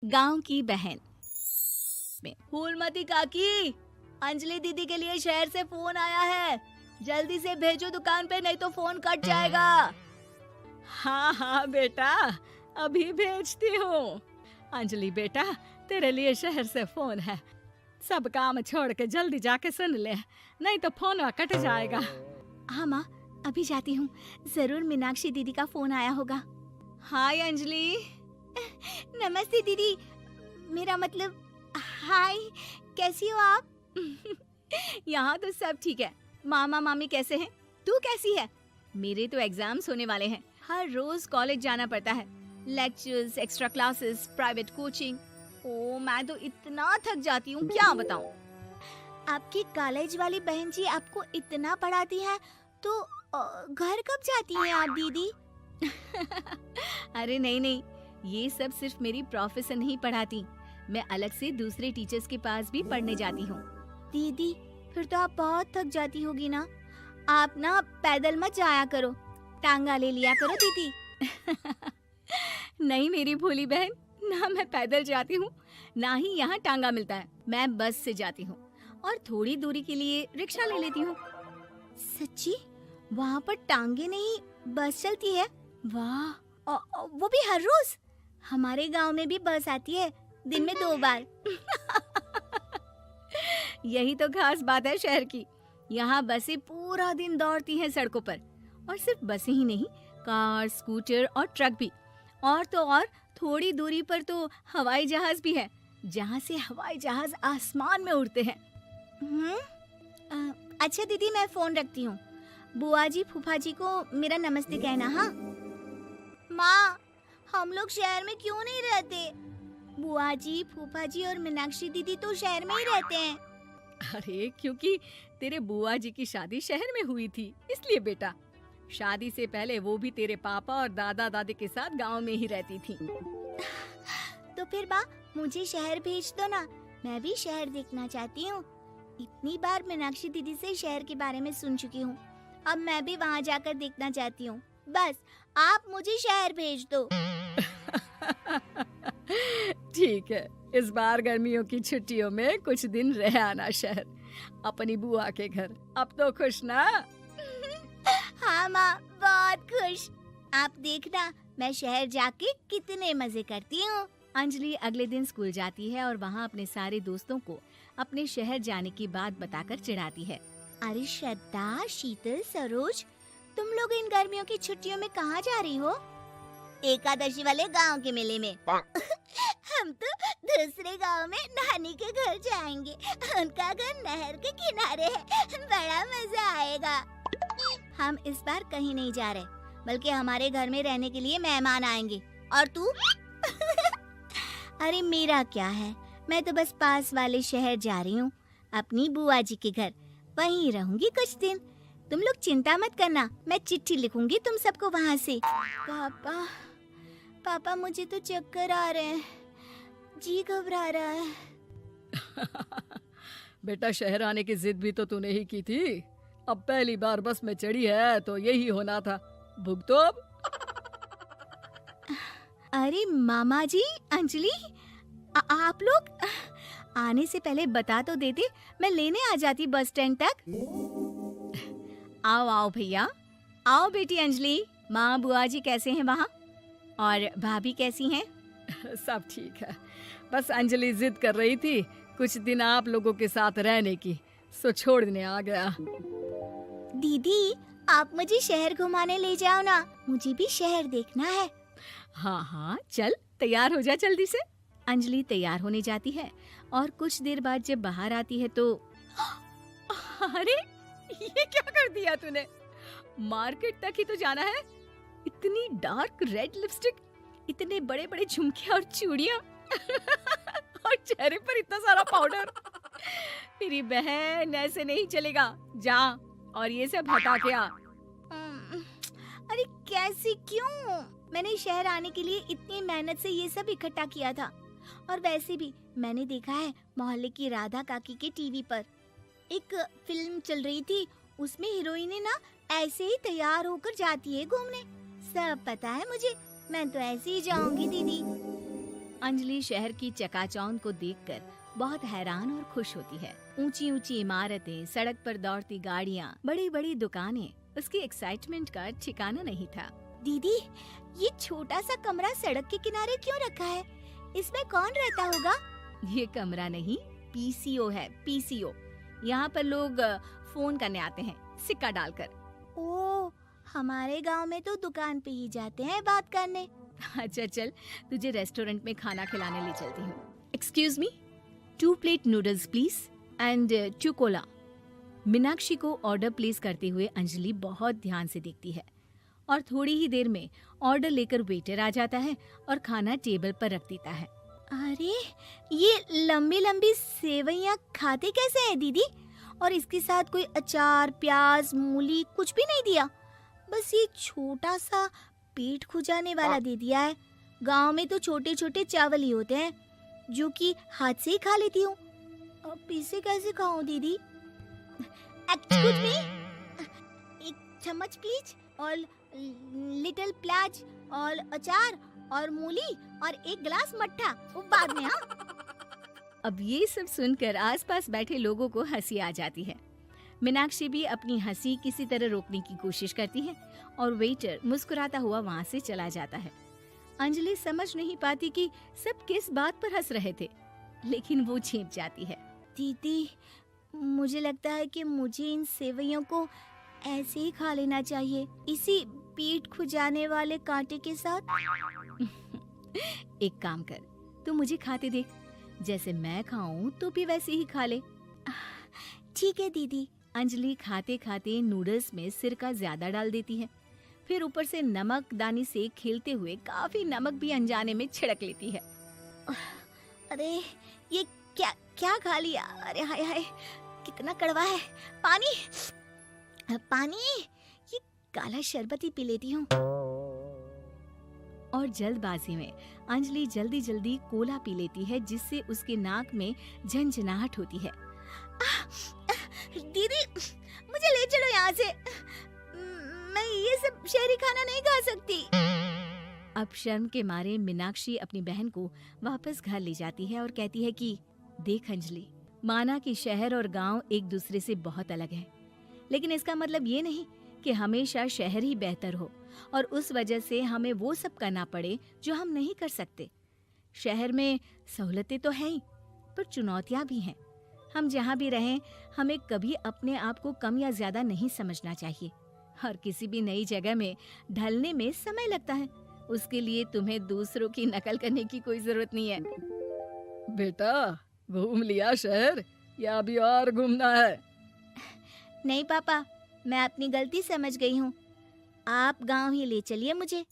गांव की बहन में। फूलमती काकी, अंजलि दीदी के लिए शहर से फोन आया है, जल्दी से भेजो दुकान पे, नहीं तो फोन कट जाएगा। हाँ हाँ बेटा, अभी भेजती हूँ। अंजलि बेटा, तेरे लिए शहर से फोन है, सब काम छोड़ के जल्दी जाके सुन ले, नहीं तो फोन कट जाएगा। हाँ माँ, अभी जाती हूँ, जरूर मीनाक्षी दीदी का फोन आया होगा। हाय अंजलि। नमस्ते दीदी, मेरा मतलब हाय, कैसी हो आप? यहाँ तो सब ठीक है। मामा मामी कैसे हैं? तू कैसी है? मेरे तो एग्जाम्स होने वाले हैं, हर रोज कॉलेज जाना पड़ता है, lectures, extra classes, private coaching. ओ मैं तो इतना थक जाती हूँ, क्या बताऊँ। आपकी कॉलेज वाली बहन जी आपको इतना पढ़ाती है, तो घर कब जाती हैं आप दीदी? अरे नहीं नहीं, ये सब सिर्फ मेरी प्रोफेसर नहीं पढ़ाती, मैं अलग से दूसरे टीचर्स के पास भी पढ़ने जाती हूँ। दीदी फिर तो आप बहुत थक जाती होगी ना, आप ना पैदल मत जाया करो, टांगा ले लिया करो दीदी। नहीं मेरी भोली बहन, ना मैं पैदल जाती हूँ, ना ही यहाँ टांगा मिलता है, मैं बस से जाती हूँ और थोड़ी दूरी के लिए रिक्शा ले लेती हूँ। सच्ची? वहाँ पर टांगे नहीं, बस चलती है? वाह, वो भी हर रोज? हमारे गांव में भी बस आती है, दिन में 2 बार। यही तो खास बात है शहर की, यहाँ बसें पूरा दिन दौड़ती हैं सड़कों पर, और सिर्फ बसें ही नहीं, कार, स्कूटर और ट्रक भी, और तो और थोड़ी दूरी पर तो हवाई जहाज भी है, जहाँ से हवाई जहाज आसमान में उड़ते हैं। अच्छा दीदी, मैं फोन रखती हूँ, बुआ जी फूफा जी को मेरा नमस्ते कहना। हाँ माँ, हम लोग शहर में क्यों नहीं रहते? बुआ जी, फूफा जी और मीनाक्षी दीदी तो शहर में ही रहते हैं। अरे क्योंकि तेरे बुआ जी की शादी शहर में हुई थी, इसलिए बेटा। शादी से पहले वो भी तेरे पापा और दादा दादी के साथ गांव में ही रहती थी। तो फिर माँ, मुझे शहर भेज दो ना, मैं भी शहर देखना चाहती हूँ। इतनी बार मीनाक्षी दीदी से शहर के बारे में सुन चुकी हूँ, अब मैं भी वहाँ जाकर देखना चाहती हूँ। बस आप मुझे शहर भेज दो। ठीक है, इस बार गर्मियों की छुट्टियों में कुछ दिन रह आना शहर, अपनी बुआ के घर। अब तो खुश ना? हाँ माँ, बहुत खुश। आप देखना मैं शहर जाके कितने मजे करती हूँ। अंजलि अगले दिन स्कूल जाती है और वहाँ अपने सारे दोस्तों को अपने शहर जाने की बात बताकर चिढ़ाती है। अरे श्रद्धा, शीतल, सरोज, तुम लोग इन गर्मियों की छुट्टियों में कहाँ जा रही हो? एकादशी वाले गांव के मेले में। हम तो दूसरे गांव में नानी के घर जाएंगे, उनका घर नहर के किनारे है, बड़ा मजा आएगा। हम इस बार कहीं नहीं जा रहे, बल्कि हमारे घर में रहने के लिए मेहमान आएंगे। और तू? अरे मेरा क्या है, मैं तो बस पास वाले शहर जा रही हूँ, अपनी बुआ जी के घर, वहीं रहूंगी कुछ दिन। तुम लोग चिंता मत करना, मैं चिट्ठी लिखूंगी तुम सबको वहाँ से। पापा मुझे तो चक्कर आ रहे हैं, जी घबरा रहा है। बेटा, शहर आने की जिद भी तो तूने ही की थी, अब पहली बार बस में चढ़ी है तो यही होना था, भुगतो अब। अरे मामा जी, अंजलि, आप लोग आने से पहले बता तो देते, मैं लेने आ जाती बस स्टैंड तक। आओ आओ भैया, आओ बेटी अंजलि। माँ बुआ जी कैसे हैं वहाँ, और भाभी कैसी हैं? सब ठीक है, बस अंजलि जिद कर रही थी कुछ दिन आप लोगों के साथ रहने की, सो छोड़ने आ गया। दीदी, आप मुझे शहर घुमाने ले जाओ ना, मुझे भी शहर देखना है। हाँ हाँ चल, तैयार हो जा जल्दी से। अंजलि तैयार होने जाती है और कुछ देर बाद जब बाहर आती है तो अरे ये क्या कर दिया तूने, मार्केट तक ही तो जाना है, इतनी डार्क रेड लिपस्टिक, इतने बड़े बड़े झुमके और चूड़ियां और चेहरे पर इतना सारा पाउडर। मेरी बहन, ऐसे नहीं चलेगा, जा और ये सब हटा के आ। अरे कैसे, क्यों? मैंने शहर आने के लिए इतनी मेहनत से ये सब इकट्ठा किया था, और वैसे भी मैंने देखा है मोहल्ले की राधा काकी के टीवी पर एक फिल्म चल रही थी, उसमें हीरोइनें ना ऐसे ही तैयार होकर जाती है घूमने। सब पता है मुझे, मैं तो ऐसे ही जाऊंगी दीदी। अंजलि शहर की चकाचौंध को देखकर बहुत हैरान और खुश होती है। ऊंची ऊंची इमारतें, सड़क पर दौड़ती गाड़ियाँ, बड़ी बड़ी दुकानें, उसकी एक्साइटमेंट का ठिकाना नहीं था। दीदी, ये छोटा सा कमरा सड़क के किनारे क्यों रखा है? इसमें कौन रहता होगा? ये कमरा नहीं, पीसीओ है, पीसीओ। यहाँ पर लोग फोन करने आते हैं, सिक्का डालकर। ओह, हमारे गांव में तो दुकान पे ही जाते हैं बात करने। अच्छा चल, तुझे रेस्टोरेंट में खाना खिलाने ले चलती हूँ। Excuse me, 2 plate noodles please and 2 Cola. Meenakshi को ऑर्डर प्लेस करते हुए अंजलि बहुत ध्यान से देखती है और थोड़ी ही देर में ऑर्डर लेकर वेटर आ जाता है और खाना टेबल पर रख देता है। अरे, ये लंबी लंबी सेवइयाँ खाते कैसे हैं दीदी? और इसके साथ कोई अचार, प्याज, मूली कुछ भी नहीं दिया, बस ये छोटा सा पेट खुजाने वाला दे दिया है। गांव में तो छोटे छोटे चावल ही होते हैं जो कि हाथ से ही खा लेती हूँ। अब इसे कैसे खाऊं दीदी? एक्सक्यूज मी, एक चम्मच प्लीज, और लिटिल प्याज और अचार और मूली और एक गिलास मट्ठा, वो बाद में। हाँ। अब ये सब सुनकर आसपास बैठे लोगों को हंसी आ जाती है। मीनाक्षी भी अपनी हंसी किसी तरह रोकने की कोशिश करती है और वेटर मुस्कुराता हुआ वहाँ से चला जाता है। अंजलि समझ नहीं पाती कि सब किस बात पर हंस रहे थे, लेकिन वो छिप जाती है। दीदी, मुझे लगता है कि मुझे इन सेवइयों को ऐसे ही खा लेना चाहिए, इसी पेट खुजाने वाले कांटे के साथ। एक काम कर, तू मुझे खाते देख, जैसे मैं खाऊं तो भी वैसे ही खा ले। ठीक है दीदी। अंजलि खाते खाते नूडल्स में सिरका ज्यादा डाल देती है, फिर ऊपर से नमक दानी से खेलते हुए काफी नमक भी अनजाने में छिड़क लेती है। अरे, ये क्या क्या खा लिया? अरे हाय हाय, कितना कड़वा है। पानी पानी, ये काला शरबत ही पी लेती हूँ। और जल्दबाजी में अंजलि जल्दी जल्दी कोला पी लेती है, जिससे उसके नाक में झंझनाहट होती है। दीदी, मुझे ले चलो यहाँ से, मैं ये सब शहरी खाना नहीं खा सकती। अब शर्म के मारे मीनाक्षी अपनी बहन को वापस घर ले जाती है और कहती है कि देख अंजलि, माना कि शहर और गांव एक दूसरे से बहुत अलग है, लेकिन इसका मतलब ये नहीं कि हमेशा शहर ही बेहतर हो और उस वजह से हमें वो सब करना पड़े जो हम नहीं कर सकते। शहर में सहूलतें तो हैं ही, पर चुनौतियां भी हैं। हम जहाँ भी रहें, हमें कभी अपने आप को कम या ज्यादा नहीं समझना चाहिए। और किसी भी नई जगह में ढलने में समय लगता है, उसके लिए तुम्हें दूसरों की नकल करने की कोई जरूरत नहीं है। बेटा, घूम लिया शहर या अभी और घूमना है? नहीं पापा, मैं अपनी गलती समझ गई हूँ, आप गांव ही ले चलिए मुझे।